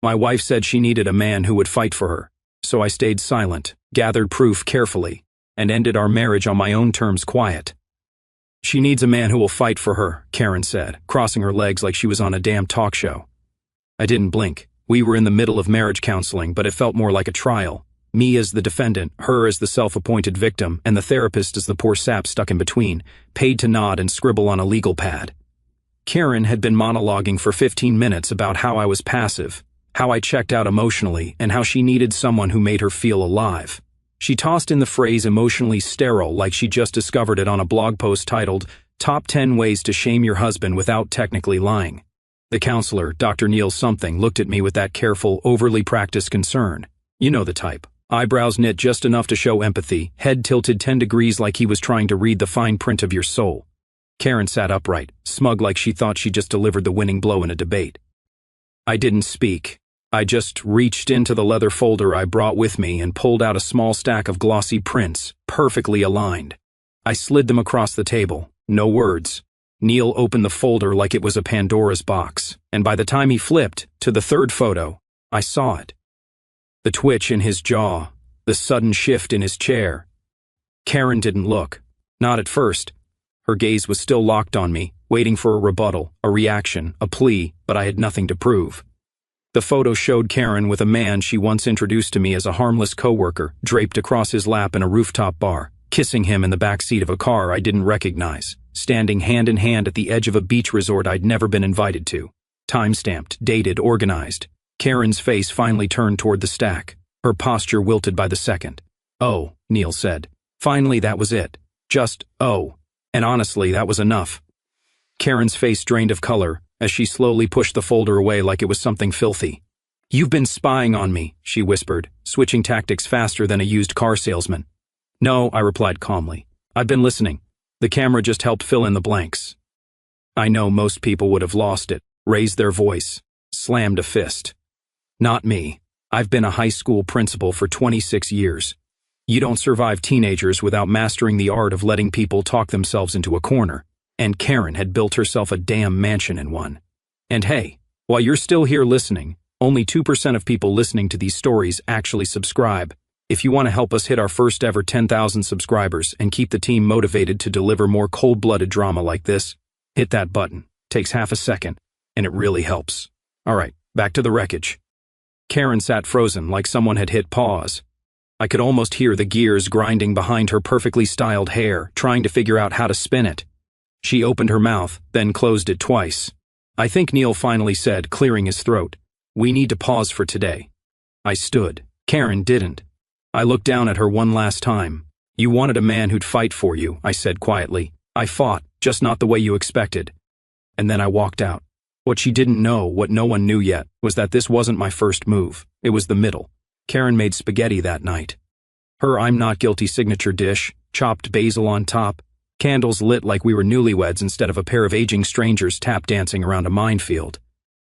My wife said she needed a man who would fight for her, so I stayed silent, gathered proof carefully, and ended our marriage on my own terms quiet. She needs a man who will fight for her, Karen said, crossing her legs like she was on a damn talk show. I didn't blink. We were in the middle of marriage counseling, but it felt more like a trial. Me as the defendant, her as the self-appointed victim, and the therapist as the poor sap stuck in between, paid to nod and scribble on a legal pad. Karen had been monologuing for 15 minutes about how I was passive, how I checked out emotionally, and how she needed someone who made her feel alive. She tossed in the phrase emotionally sterile like she just discovered it on a blog post titled, "Top 10 Ways to Shame Your Husband Without Technically Lying." The counselor, Dr. Neil something, looked at me with that careful, overly practiced concern. You know the type. Eyebrows knit just enough to show empathy, head tilted 10 degrees like he was trying to read the fine print of your soul. Karen sat upright, smug like she thought she just delivered the winning blow in a debate. I didn't speak. I just reached into the leather folder I brought with me and pulled out a small stack of glossy prints, perfectly aligned. I slid them across the table. No words. Neil opened the folder like it was a Pandora's box, and by the time he flipped to the third photo, I saw it. The twitch in his jaw, the sudden shift in his chair. Karen didn't look. Not at first. Her gaze was still locked on me, waiting for a rebuttal, a reaction, a plea, but I had nothing to prove. The photo showed Karen with a man she once introduced to me as a harmless coworker, draped across his lap in a rooftop bar, kissing him in the backseat of a car I didn't recognize, standing hand in hand at the edge of a beach resort I'd never been invited to. Time-stamped, dated, organized. Karen's face finally turned toward the stack, her posture wilted by the second. "Oh," Neil said. Finally, that was it. Just, oh. And honestly, that was enough. Karen's face drained of color as she slowly pushed the folder away like it was something filthy. "You've been spying on me," she whispered, switching tactics faster than a used car salesman. "No," I replied calmly. "I've been listening. The camera just helped fill in the blanks." I know most people would have lost it, raised their voice, slammed a fist. Not me. I've been a high school principal for 26 years. You don't survive teenagers without mastering the art of letting people talk themselves into a corner. And Karen had built herself a damn mansion in one. And hey, while you're still here listening, only 2% of people listening to these stories actually subscribe. If you want to help us hit our first ever 10,000 subscribers and keep the team motivated to deliver more cold-blooded drama like this, hit that button. Takes half a second, and it really helps. All right, back to the wreckage. Karen sat frozen like someone had hit pause. I could almost hear the gears grinding behind her perfectly styled hair, trying to figure out how to spin it. She opened her mouth, then closed it twice. I think Neil finally said, clearing his throat, "We need to pause for today." I stood. Karen didn't. I looked down at her one last time. "You wanted a man who'd fight for you," I said quietly. "I fought, just not the way you expected." And then I walked out. What she didn't know, what no one knew yet, was that this wasn't my first move. It was the middle. Karen made spaghetti that night. Her "I'm not guilty" signature dish, chopped basil on top, candles lit like we were newlyweds instead of a pair of aging strangers tap dancing around a minefield.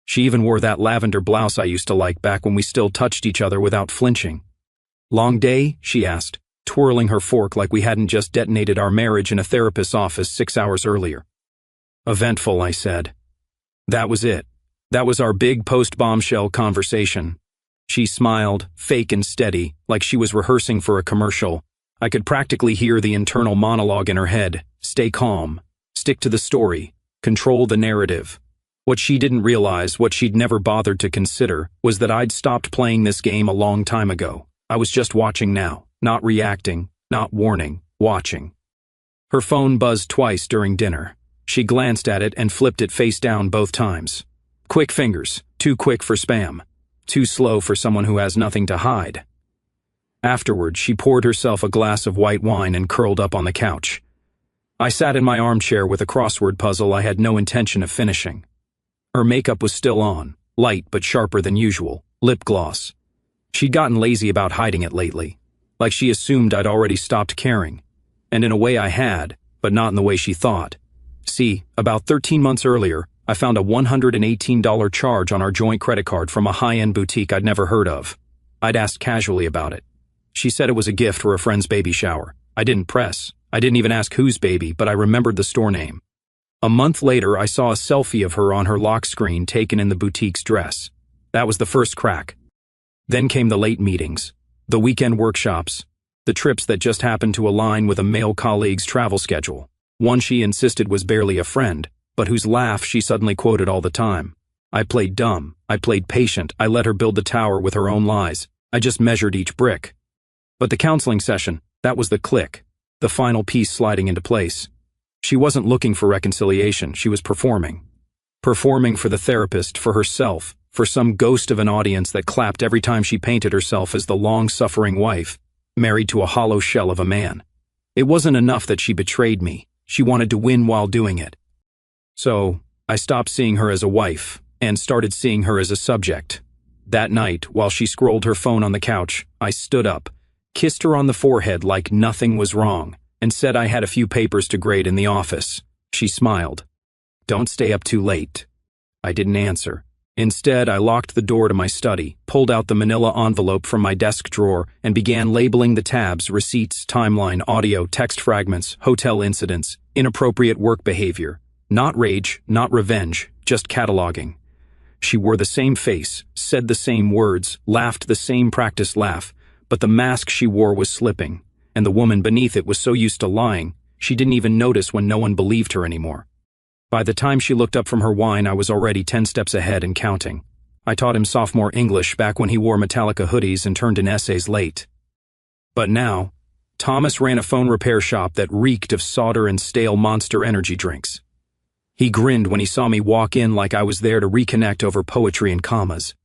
She even wore that lavender blouse I used to like back when we still touched each other without flinching. "Long day?" she asked, twirling her fork like we hadn't just detonated our marriage in a therapist's office 6 hours earlier. "Eventful," I said. That was it. That was our big post-bombshell conversation. She smiled, fake and steady, like she was rehearsing for a commercial. I could practically hear the internal monologue in her head. Stay calm. Stick to the story. Control the narrative. What she didn't realize, what she'd never bothered to consider, was that I'd stopped playing this game a long time ago. I was just watching now, not reacting, not warning, watching. Her phone buzzed twice during dinner. She glanced at it and flipped it face down both times. Quick fingers, too quick for spam. Too slow for someone who has nothing to hide. Afterward, she poured herself a glass of white wine and curled up on the couch. I sat in my armchair with a crossword puzzle I had no intention of finishing. Her makeup was still on, light but sharper than usual, lip gloss. She'd gotten lazy about hiding it lately, like she assumed I'd already stopped caring. And in a way I had, but not in the way she thought. See, about 13 months earlier, I found a $118 charge on our joint credit card from a high-end boutique I'd never heard of. I'd asked casually about it. She said it was a gift for a friend's baby shower. I didn't press. I didn't even ask whose baby, but I remembered the store name. A month later, I saw a selfie of her on her lock screen taken in the boutique's dress. That was the first crack. Then came the late meetings, the weekend workshops, the trips that just happened to align with a male colleague's travel schedule. One she insisted was barely a friend, but whose laugh she suddenly quoted all the time. I played dumb. I played patient. I let her build the tower with her own lies. I just measured each brick. But the counseling session, that was the click, the final piece sliding into place. She wasn't looking for reconciliation. She was performing. Performing for the therapist, for herself, for some ghost of an audience that clapped every time she painted herself as the long-suffering wife, married to a hollow shell of a man. It wasn't enough that she betrayed me. She wanted to win while doing it. So, I stopped seeing her as a wife, and started seeing her as a subject. That night, while she scrolled her phone on the couch, I stood up, kissed her on the forehead like nothing was wrong, and said I had a few papers to grade in the office. She smiled. "Don't stay up too late." I didn't answer. Instead, I locked the door to my study, pulled out the manila envelope from my desk drawer, and began labeling the tabs: receipts, timeline, audio, text fragments, hotel incidents, inappropriate work behavior. Not rage, not revenge, just cataloging. She wore the same face, said the same words, laughed the same practiced laugh, but the mask she wore was slipping, and the woman beneath it was so used to lying, she didn't even notice when no one believed her anymore. By the time she looked up from her wine, I was already 10 steps ahead and counting. I taught him sophomore English back when he wore Metallica hoodies and turned in essays late. But now, Thomas ran a phone repair shop that reeked of solder and stale Monster energy drinks. He grinned when he saw me walk in like I was there to reconnect over poetry and commas.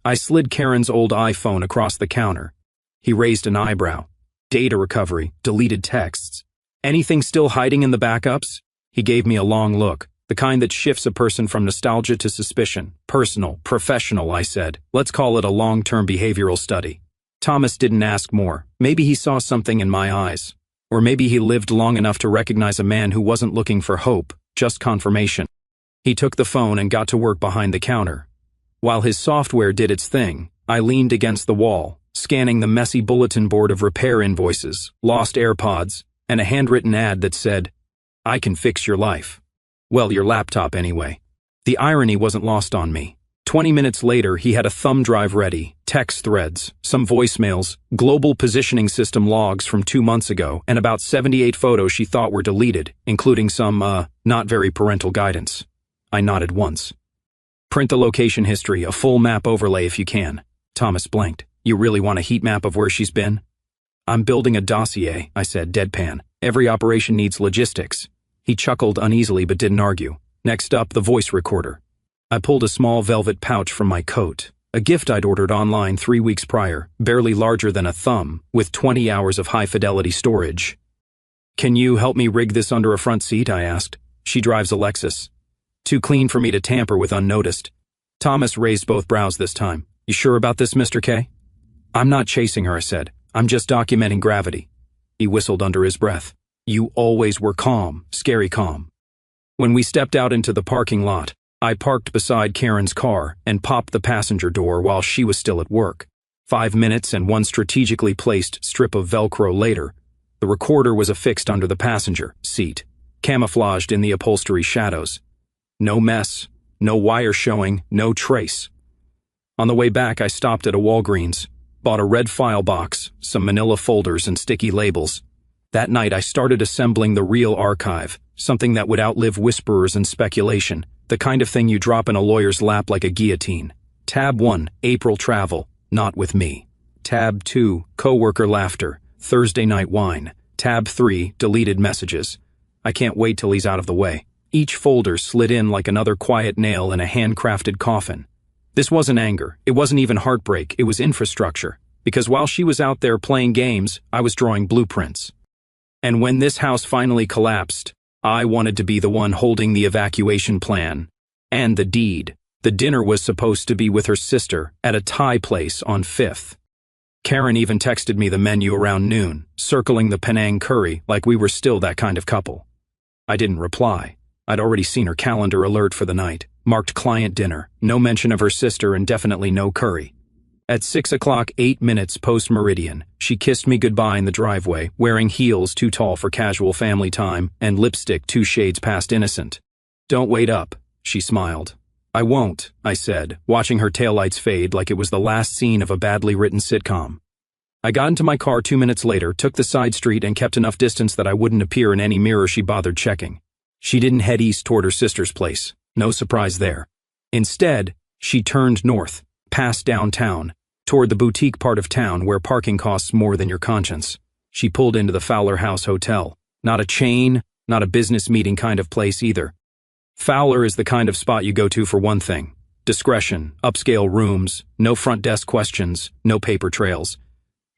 I slid Karen's old iPhone across the counter. He raised an eyebrow. Data recovery, deleted texts. Anything still hiding in the backups? He gave me a long look, the kind that shifts a person from nostalgia to suspicion. Personal, professional, I said. Let's call it a long-term behavioral study. Thomas didn't ask more. Maybe he saw something in my eyes. Or maybe he lived long enough to recognize a man who wasn't looking for hope, just confirmation. He took the phone and got to work behind the counter. While his software did its thing, I leaned against the wall, scanning the messy bulletin board of repair invoices, lost AirPods, and a handwritten ad that said, "I can fix your life." Well, your laptop anyway. The irony wasn't lost on me. 20 minutes later, he had a thumb drive ready, text threads, some voicemails, global positioning system logs from 2 months ago, and about 78 photos she thought were deleted, including some, not very parental guidance. I nodded once. "Print the location history, a full map overlay if you can." Thomas blinked. "You really want a heat map of where she's been?" "I'm building a dossier," I said, deadpan. "Every operation needs logistics." He chuckled uneasily but didn't argue. Next up, the voice recorder. I pulled a small velvet pouch from my coat, a gift I'd ordered online 3 weeks prior, barely larger than a thumb, with 20 hours of high-fidelity storage. "Can you help me rig this under a front seat?" I asked. "She drives a Lexus. Too clean for me to tamper with unnoticed." Thomas raised both brows this time. "You sure about this, Mr. K?" "I'm not chasing her," I said. "I'm just documenting gravity." He whistled under his breath. "You always were calm, scary calm." When we stepped out into the parking lot, I parked beside Karen's car and popped the passenger door while she was still at work. 5 minutes and one strategically placed strip of Velcro later, the recorder was affixed under the passenger seat, camouflaged in the upholstery shadows. No mess, no wire showing, no trace. On the way back, I stopped at a Walgreens, bought a red file box, some manila folders and sticky labels. That night, I started assembling the real archive, something that would outlive whisperers and speculation, the kind of thing you drop in a lawyer's lap like a guillotine. Tab 1, April travel, not with me. Tab 2, coworker laughter, Thursday night wine. Tab 3, deleted messages. I can't wait till he's out of the way. Each folder slid in like another quiet nail in a handcrafted coffin. This wasn't anger, it wasn't even heartbreak, it was infrastructure. Because while she was out there playing games, I was drawing blueprints. And when this house finally collapsed, I wanted to be the one holding the evacuation plan. And the deed. The dinner was supposed to be with her sister at a Thai place on 5th. Karen even texted me the menu around noon, circling the Penang curry like we were still that kind of couple. I didn't reply. I'd already seen her calendar alert for the night, marked client dinner, no mention of her sister and definitely no curry. At 6 o'clock, 8 minutes post-meridian, she kissed me goodbye in the driveway, wearing heels too tall for casual family time and lipstick 2 shades past innocent. "Don't wait up," she smiled. I won't, I said, watching her taillights fade like it was the last scene of a badly written sitcom. I got into my car 2 minutes later, took the side street, and kept enough distance that I wouldn't appear in any mirror she bothered checking. She didn't head east toward her sister's place. No surprise there. Instead, she turned north, past downtown, toward the boutique part of town where parking costs more than your conscience. She pulled into the Fowler House Hotel. Not a chain, not a business meeting kind of place either. Fowler is the kind of spot you go to for one thing. Discretion, upscale rooms, no front desk questions, no paper trails.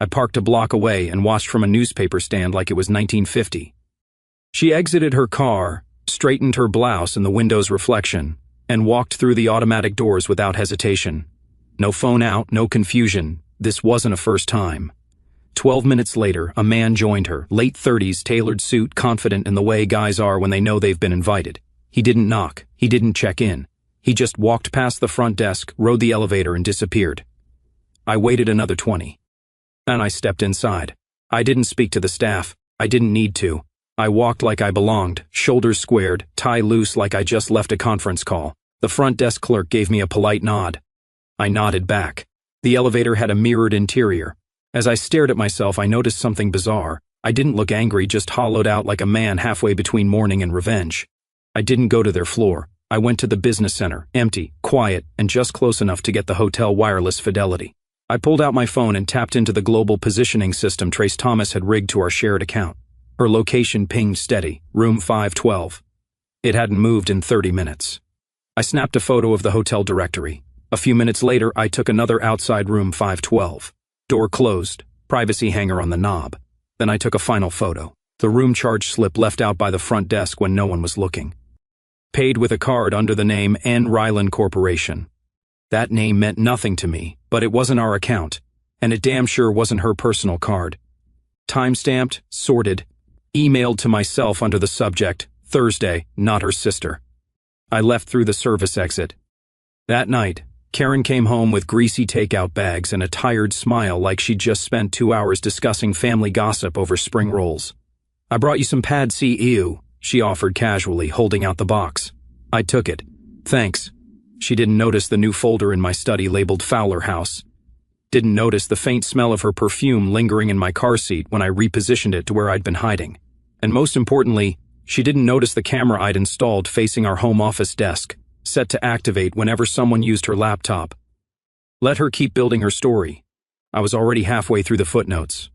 I parked a block away and watched from a newspaper stand like it was 1950. She exited her car, straightened her blouse in the window's reflection, and walked through the automatic doors without hesitation. No phone out, no confusion. This wasn't a first time. 12 minutes later, a man joined her, late 30s, tailored suit, confident in the way guys are when they know they've been invited. He didn't knock. He didn't check in. He just walked past the front desk, rode the elevator, and disappeared. I waited another 20. And I stepped inside. I didn't speak to the staff. I didn't need to. I walked like I belonged, shoulders squared, tie loose like I just left a conference call. The front desk clerk gave me a polite nod. I nodded back. The elevator had a mirrored interior. As I stared at myself, I noticed something bizarre. I didn't look angry, just hollowed out like a man halfway between mourning and revenge. I didn't go to their floor. I went to the business center, empty, quiet, and just close enough to get the hotel wireless fidelity. I pulled out my phone and tapped into the global positioning system Trace Thomas had rigged to our shared account. Her location pinged steady, room 512. It hadn't moved in 30 minutes. I snapped a photo of the hotel directory. A few minutes later, I took another outside room 512. Door closed, privacy hanger on the knob. Then I took a final photo. The room charge slip left out by the front desk when no one was looking. Paid with a card under the name N. Ryland Corporation. That name meant nothing to me, but it wasn't our account, and it damn sure wasn't her personal card. Time-stamped, sorted, emailed to myself under the subject, Thursday, not her sister. I left through the service exit. That night, Karen came home with greasy takeout bags and a tired smile like she'd just spent 2 hours discussing family gossip over spring rolls. I brought you some Pad See Ew, she offered casually, holding out the box. I took it. Thanks. She didn't notice the new folder in my study labeled Fowler House. Didn't notice the faint smell of her perfume lingering in my car seat when I repositioned it to where I'd been hiding. And most importantly, she didn't notice the camera I'd installed facing our home office desk, set to activate whenever someone used her laptop. Let her keep building her story. I was already halfway through the footnotes.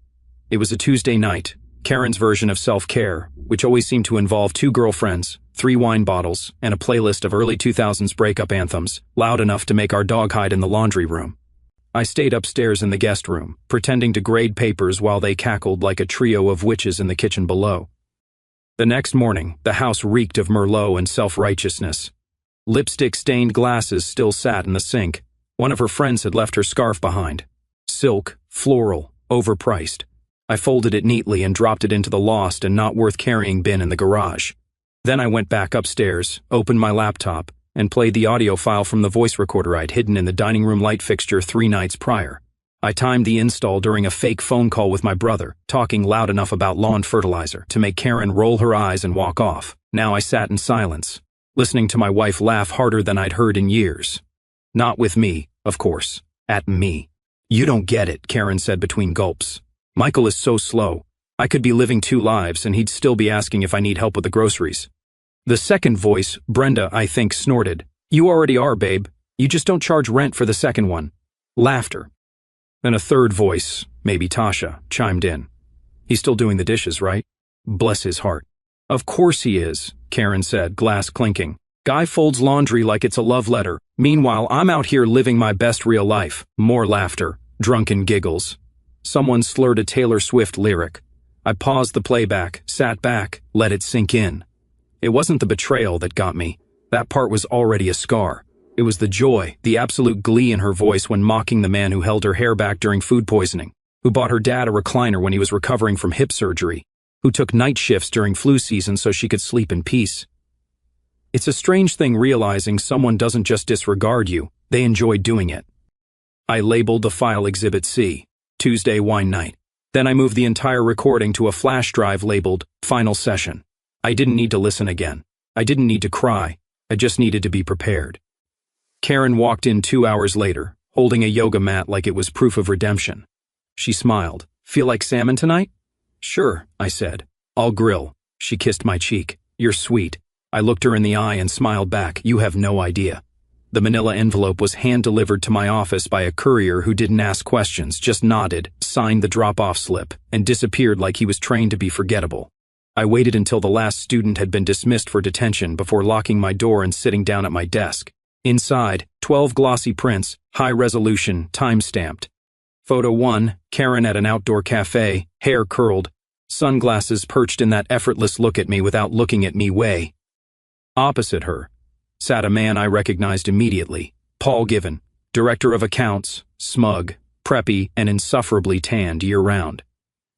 It was a Tuesday night, Karen's version of self-care, which always seemed to involve 2 girlfriends, 3 wine bottles, and a playlist of early 2000s breakup anthems, loud enough to make our dog hide in the laundry room. I stayed upstairs in the guest room, pretending to grade papers while they cackled like a trio of witches in the kitchen below. The next morning, the house reeked of Merlot and self-righteousness. Lipstick-stained glasses still sat in the sink. One of her friends had left her scarf behind. Silk, floral, overpriced. I folded it neatly and dropped it into the lost and not worth carrying bin in the garage. Then I went back upstairs, opened my laptop, and played the audio file from the voice recorder I'd hidden in the dining room light fixture 3 nights prior. I timed the install during a fake phone call with my brother, talking loud enough about lawn fertilizer to make Karen roll her eyes and walk off. Now I sat in silence, listening to my wife laugh harder than I'd heard in years. Not with me, of course. At me. You don't get it, Karen said between gulps. Michael is so slow. I could be living 2 lives and he'd still be asking if I need help with the groceries. The second voice, Brenda, I think, snorted. You already are, babe. You just don't charge rent for the second one. Laughter. Then a third voice, maybe Tasha, chimed in. He's still doing the dishes, right? Bless his heart. Of course he is, Karen said, glass clinking. Guy folds laundry like it's a love letter. Meanwhile, I'm out here living my best real life. More laughter. Drunken giggles. Someone slurred a Taylor Swift lyric. I paused the playback, sat back, let it sink in. It wasn't the betrayal that got me. That part was already a scar. It was the joy, the absolute glee in her voice when mocking the man who held her hair back during food poisoning, who bought her dad a recliner when he was recovering from hip surgery, who took night shifts during flu season so she could sleep in peace. It's a strange thing realizing someone doesn't just disregard you, they enjoy doing it. I labeled the file Exhibit C, Tuesday wine night. Then I moved the entire recording to a flash drive labeled Final Session. I didn't need to listen again. I didn't need to cry. I just needed to be prepared. Karen walked in 2 hours later, holding a yoga mat like it was proof of redemption. She smiled. Feel like salmon tonight? Sure, I said. I'll grill. She kissed my cheek. You're sweet. I looked her in the eye and smiled back. You have no idea. The manila envelope was hand-delivered to my office by a courier who didn't ask questions, just nodded, signed the drop-off slip, and disappeared like he was trained to be forgettable. I waited until the last student had been dismissed for detention before locking my door and sitting down at my desk. Inside, 12 glossy prints, high-resolution, time-stamped. Photo 1, Karen at an outdoor cafe, hair curled, sunglasses perched in that effortless look at me without looking at me way. Opposite her sat a man I recognized immediately, Paul Given, director of accounts, smug, preppy, and insufferably tanned year-round.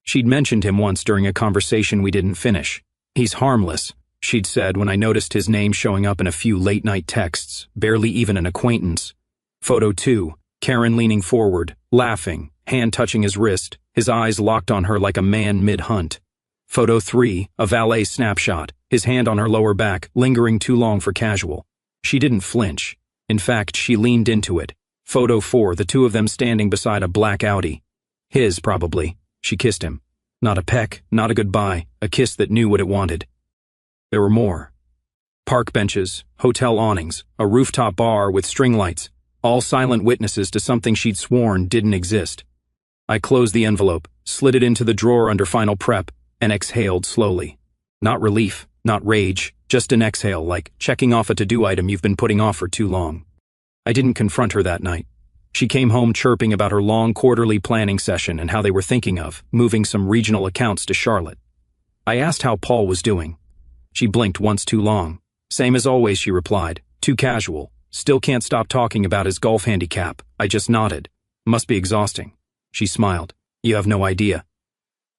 She'd mentioned him once during a conversation we didn't finish. He's harmless, she'd said when I noticed his name showing up in a few late-night texts, barely even an acquaintance. Photo 2, Karen leaning forward, laughing, hand touching his wrist, his eyes locked on her like a man mid-hunt. Photo 3, a valet snapshot, his hand on her lower back, lingering too long for casual. She didn't flinch. In fact, she leaned into it. Photo 4, the two of them standing beside a black Audi. His, probably. She kissed him. Not a peck, not a goodbye, a kiss that knew what it wanted. There were more. Park benches, hotel awnings, a rooftop bar with string lights, all silent witnesses to something she'd sworn didn't exist. I closed the envelope, slid it into the drawer under final prep, and exhaled slowly. Not relief, not rage, just an exhale like checking off a to-do item you've been putting off for too long. I didn't confront her that night. She came home chirping about her long quarterly planning session and how they were thinking of moving some regional accounts to Charlotte. I asked how Paul was doing. She blinked once too long. Same as always, she replied. Too casual. Still can't stop talking about his golf handicap. I just nodded. Must be exhausting. She smiled. You have no idea.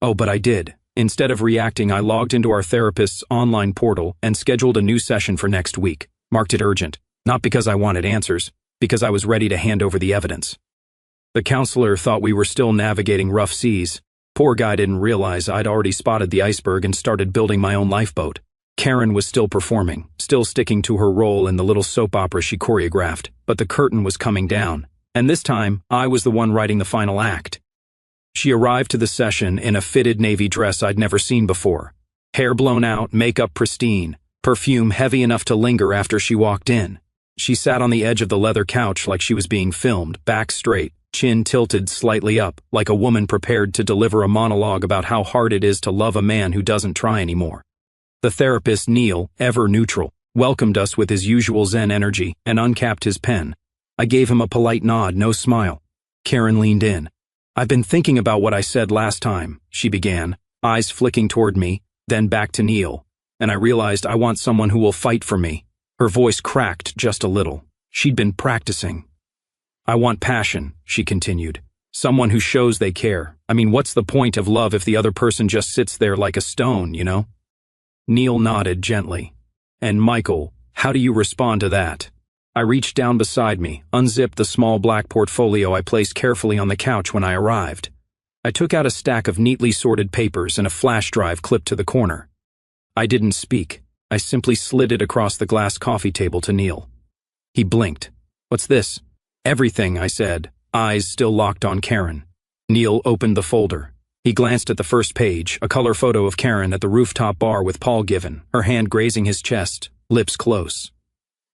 Oh, but I did. Instead of reacting, I logged into our therapist's online portal and scheduled a new session for next week. Marked it urgent. Not because I wanted answers, because I was ready to hand over the evidence. The counselor thought we were still navigating rough seas. Poor guy didn't realize I'd already spotted the iceberg and started building my own lifeboat. Karen was still performing, still sticking to her role in the little soap opera she choreographed, but the curtain was coming down. And this time, I was the one writing the final act. She arrived to the session in a fitted navy dress I'd never seen before. Hair blown out, makeup pristine, perfume heavy enough to linger after she walked in. She sat on the edge of the leather couch like she was being filmed, back straight, chin tilted slightly up, like a woman prepared to deliver a monologue about how hard it is to love a man who doesn't try anymore. The therapist, Neil, ever neutral, welcomed us with his usual zen energy and uncapped his pen. I gave him a polite nod, no smile. Karen leaned in. I've been thinking about what I said last time, she began, eyes flicking toward me, then back to Neil, and I realized I want someone who will fight for me. Her voice cracked just a little. She'd been practicing. I want passion, she continued. Someone who shows they care. I mean, what's the point of love if the other person just sits there like a stone, you know? Neil nodded gently. And Michael, how do you respond to that? I reached down beside me, unzipped the small black portfolio I placed carefully on the couch when I arrived. I took out a stack of neatly sorted papers and a flash drive clipped to the corner. I didn't speak. I simply slid it across the glass coffee table to Neil. He blinked. What's this? Everything, I said, eyes still locked on Karen. Neil opened the folder. He glanced at the first page, a color photo of Karen at the rooftop bar with Paul Given, her hand grazing his chest, lips close.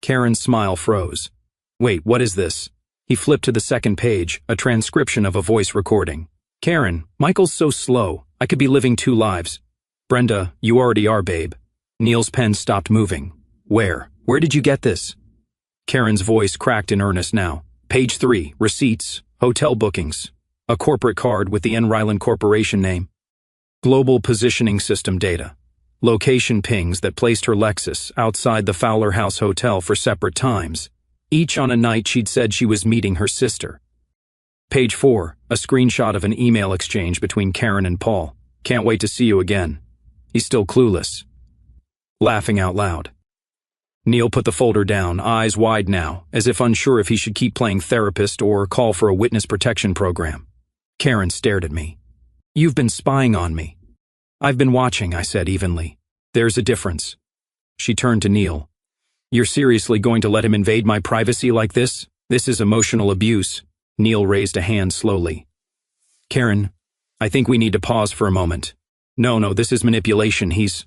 Karen's smile froze. Wait, what is this? He flipped to the second page, a transcription of a voice recording. Karen, Michael's so slow. I could be living two lives. Brenda, you already are, babe. Neil's pen stopped moving. Where? Where did you get this? Karen's voice cracked in earnest now. Page 3, receipts, hotel bookings. A corporate card with the N. Ryland Corporation name. Global positioning system data. Location pings that placed her Lexus outside the Fowler House Hotel for separate times, each on a night she'd said she was meeting her sister. Page 4, a screenshot of an email exchange between Karen and Paul. Can't wait to see you again. He's still clueless. Laughing out loud. Neil put the folder down, eyes wide now, as if unsure if he should keep playing therapist or call for a witness protection program. Karen stared at me. You've been spying on me. I've been watching, I said evenly. There's a difference. She turned to Neil. You're seriously going to let him invade my privacy like this? This is emotional abuse. Neil raised a hand slowly. Karen, I think we need to pause for a moment. No, this is manipulation. He's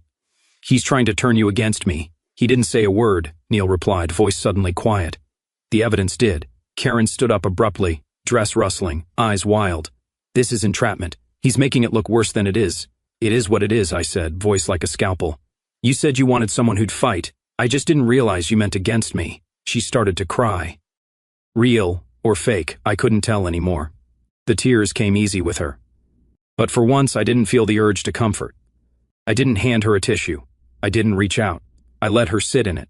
trying to turn you against me. He didn't say a word, Neil replied, voice suddenly quiet. The evidence did. Karen stood up abruptly, dress rustling, eyes wild. This is entrapment. He's making it look worse than it is. It is what it is, I said, voice like a scalpel. You said you wanted someone who'd fight. I just didn't realize you meant against me. She started to cry. Real or fake, I couldn't tell anymore. The tears came easy with her. But for once, I didn't feel the urge to comfort. I didn't hand her a tissue. I didn't reach out. I let her sit in it.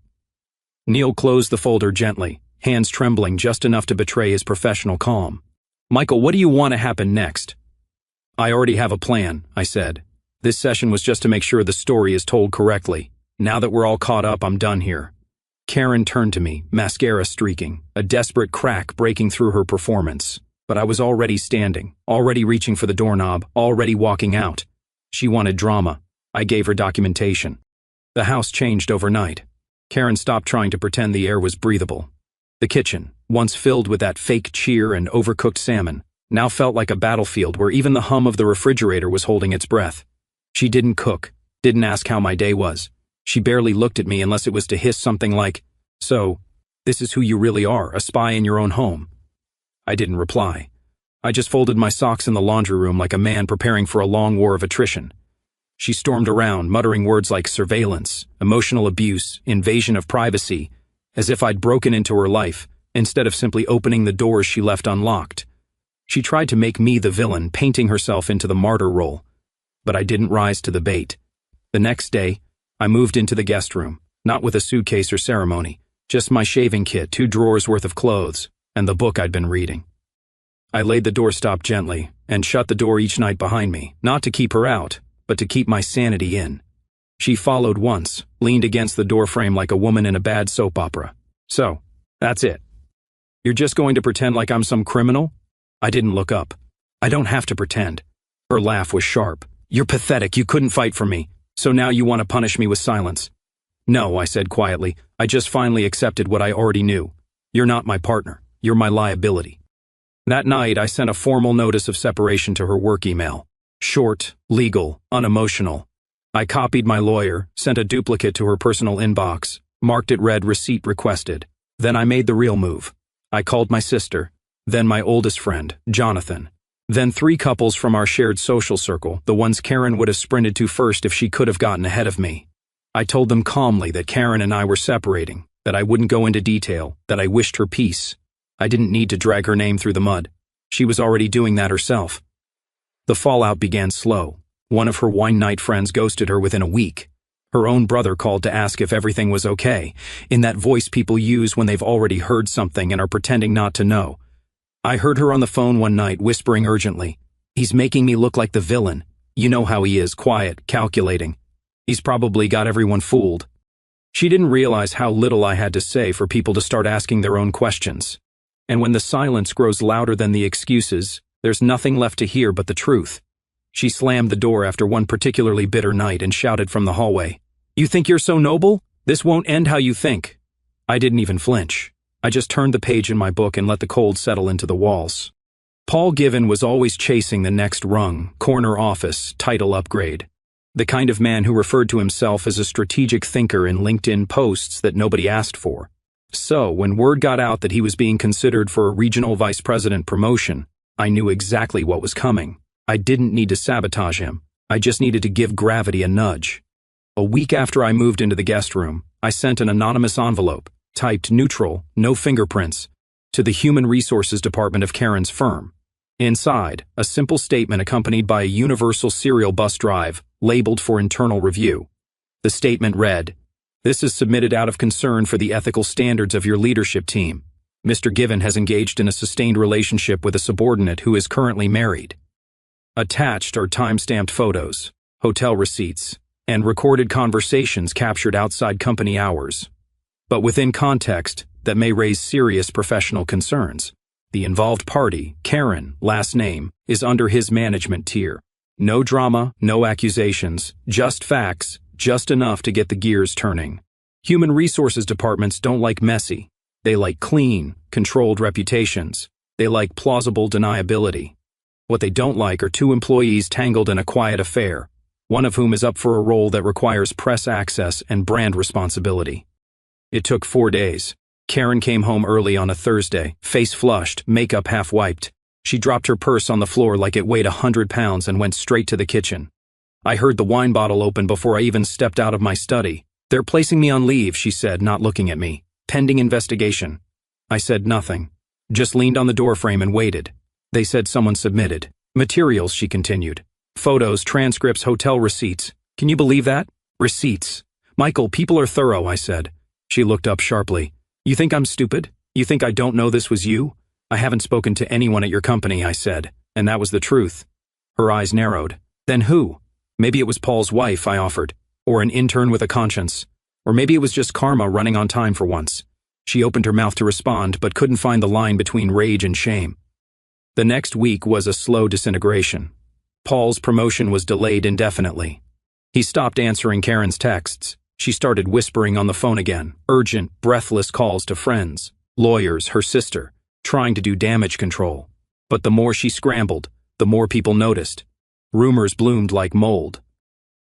Neil closed the folder gently, hands trembling just enough to betray his professional calm. Michael, what do you want to happen next? I already have a plan, I said. This session was just to make sure the story is told correctly. Now that we're all caught up, I'm done here. Karen turned to me, mascara streaking, a desperate crack breaking through her performance. But I was already standing, already reaching for the doorknob, already walking out. She wanted drama. I gave her documentation. The house changed overnight. Karen stopped trying to pretend the air was breathable. The kitchen, once filled with that fake cheer and overcooked salmon, now felt like a battlefield where even the hum of the refrigerator was holding its breath. She didn't cook, didn't ask how my day was. She barely looked at me unless it was to hiss something like, "So, this is who you really are, a spy in your own home." I didn't reply. I just folded my socks in the laundry room like a man preparing for a long war of attrition. She stormed around, muttering words like surveillance, emotional abuse, invasion of privacy, as if I'd broken into her life, instead of simply opening the doors she left unlocked. She tried to make me the villain, painting herself into the martyr role. But I didn't rise to the bait. The next day, I moved into the guest room, not with a suitcase or ceremony, just my shaving kit, 2 drawers worth of clothes, and the book I'd been reading. I laid the doorstop gently and shut the door each night behind me, not to keep her out, but to keep my sanity in. She followed once, leaned against the doorframe like a woman in a bad soap opera. So, that's it. You're just going to pretend like I'm some criminal? I didn't look up. I don't have to pretend. Her laugh was sharp. You're pathetic. You couldn't fight for me. So now you want to punish me with silence. No, I said quietly. I just finally accepted what I already knew. You're not my partner. You're my liability. That night, I sent a formal notice of separation to her work email. Short, legal, unemotional. I copied my lawyer, sent a duplicate to her personal inbox, marked it read receipt requested. Then I made the real move. I called my sister, then my oldest friend, Jonathan, then 3 couples from our shared social circle, the ones Karen would have sprinted to first if she could have gotten ahead of me. I told them calmly that Karen and I were separating, that I wouldn't go into detail, that I wished her peace. I didn't need to drag her name through the mud. She was already doing that herself. The fallout began slow. One of her wine night friends ghosted her within a week. Her own brother called to ask if everything was okay, in that voice people use when they've already heard something and are pretending not to know. I heard her on the phone one night whispering urgently, "He's making me look like the villain. You know how he is, quiet, calculating. He's probably got everyone fooled." She didn't realize how little I had to say for people to start asking their own questions. And when the silence grows louder than the excuses, there's nothing left to hear but the truth. She slammed the door after one particularly bitter night and shouted from the hallway, "You think you're so noble? This won't end how you think." I didn't even flinch. I just turned the page in my book and let the cold settle into the walls. Paul Given was always chasing the next rung, corner office, title upgrade. The kind of man who referred to himself as a strategic thinker in LinkedIn posts that nobody asked for. So, when word got out that he was being considered for a regional vice president promotion, I knew exactly what was coming. I didn't need to sabotage him. I just needed to give gravity a nudge. A week after I moved into the guest room, I sent an anonymous envelope, typed neutral, no fingerprints, to the Human Resources Department of Karen's firm. Inside, a simple statement accompanied by a universal serial bus drive, labeled for internal review. The statement read, "This is submitted out of concern for the ethical standards of your leadership team. Mr. Given has engaged in a sustained relationship with a subordinate who is currently married." Attached are time-stamped photos, hotel receipts, and recorded conversations captured outside company hours. But within context that may raise serious professional concerns. The involved party, Karen, last name, is under his management tier. No drama, no accusations, just facts, just enough to get the gears turning. Human resources departments don't like messy. They like clean, controlled reputations. They like plausible deniability. What they don't like are two employees tangled in a quiet affair, one of whom is up for a role that requires press access and brand responsibility. It took 4 days. Karen came home early on a Thursday, face flushed, makeup half wiped. She dropped her purse on the floor like it weighed 100 pounds and went straight to the kitchen. I heard the wine bottle open before I even stepped out of my study. "They're placing me on leave," she said, not looking at me. "Pending investigation." I said nothing. Just leaned on the doorframe and waited. They said someone submitted materials, she continued. Photos, transcripts, hotel receipts. Can you believe that? Receipts. "Michael, people are thorough," I said. She looked up sharply. "You think I'm stupid? You think I don't know this was you?" "I haven't spoken to anyone at your company," I said, and that was the truth. Her eyes narrowed. "Then who?" "Maybe it was Paul's wife," I offered, "or an intern with a conscience. Or maybe it was just karma running on time for once." She opened her mouth to respond, but couldn't find the line between rage and shame. The next week was a slow disintegration. Paul's promotion was delayed indefinitely. He stopped answering Karen's texts. She started whispering on the phone again, urgent, breathless calls to friends, lawyers, her sister, trying to do damage control. But the more she scrambled, the more people noticed. Rumors bloomed like mold.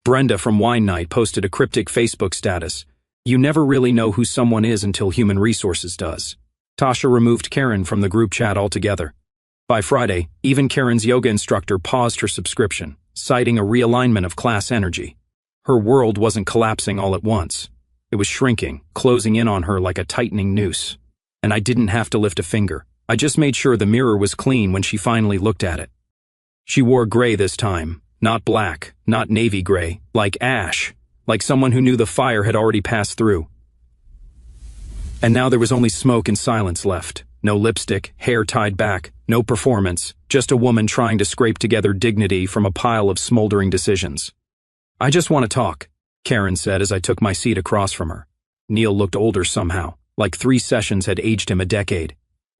Brenda from Wine Night posted a cryptic Facebook status. "You never really know who someone is until Human Resources does." Tasha removed Karen from the group chat altogether. By Friday, even Karen's yoga instructor paused her subscription, citing a realignment of class energy. Her world wasn't collapsing all at once. It was shrinking, closing in on her like a tightening noose. And I didn't have to lift a finger. I just made sure the mirror was clean when she finally looked at it. She wore gray this time, not black, not navy gray, like ash, like someone who knew the fire had already passed through. And now there was only smoke and silence left. No lipstick, hair tied back, no performance, just a woman trying to scrape together dignity from a pile of smoldering decisions. "I just want to talk," Karen said as I took my seat across from her. Neil looked older somehow, like 3 sessions had aged him a decade.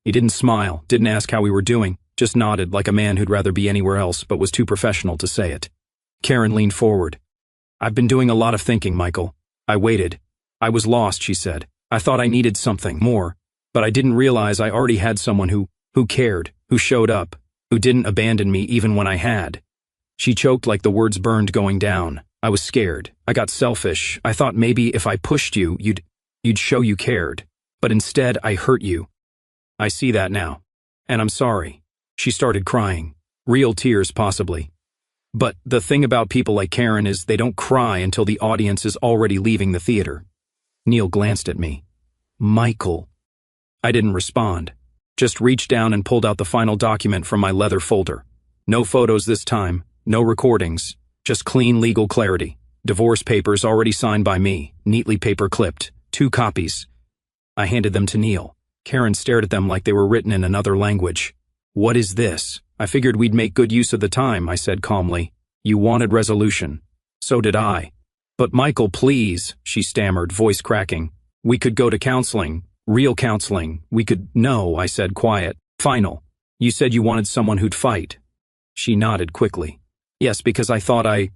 He didn't smile, didn't ask how we were doing, just nodded like a man who'd rather be anywhere else but was too professional to say it. Karen leaned forward. "I've been doing a lot of thinking, Michael." I waited. "I was lost," she said. "I thought I needed something more, but I didn't realize I already had someone who cared, who showed up, who didn't abandon me even when I had." She choked like the words burned going down. "I was scared. I got selfish. I thought maybe if I pushed you, you'd show you cared. But instead, I hurt you. I see that now. And I'm sorry." She started crying. Real tears, possibly. But the thing about people like Karen is they don't cry until the audience is already leaving the theater. Neil glanced at me. "Michael." I didn't respond. Just reached down and pulled out the final document from my leather folder. No photos this time, no recordings, just clean legal clarity. Divorce papers already signed by me, neatly paper-clipped, 2 copies. I handed them to Neil. Karen stared at them like they were written in another language. "What is this?" "I figured we'd make good use of the time," I said calmly. "You wanted resolution. So did I." "But Michael, please," she stammered, voice cracking. "We could go to counseling. Real counseling. We could—" "No," I said, quiet. "Final. You said you wanted someone who'd fight." She nodded quickly. "Yes, because I thought I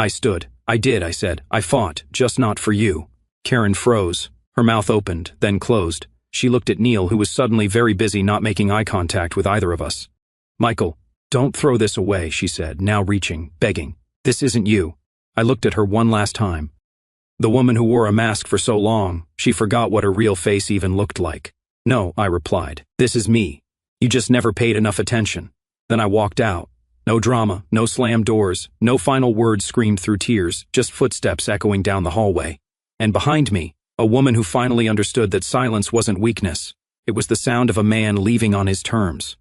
stood. I did," I said. "I fought, just not for you." Karen froze. Her mouth opened, then closed. She looked at Neil, who was suddenly very busy not making eye contact with either of us. "Michael, don't throw this away," she said, now reaching, begging. "This isn't you." I looked at her one last time. The woman who wore a mask for so long, she forgot what her real face even looked like. "No," I replied. "This is me. You just never paid enough attention." Then I walked out. No drama, no slammed doors, no final words screamed through tears, just footsteps echoing down the hallway. And behind me, a woman who finally understood that silence wasn't weakness. It was the sound of a man leaving on his terms.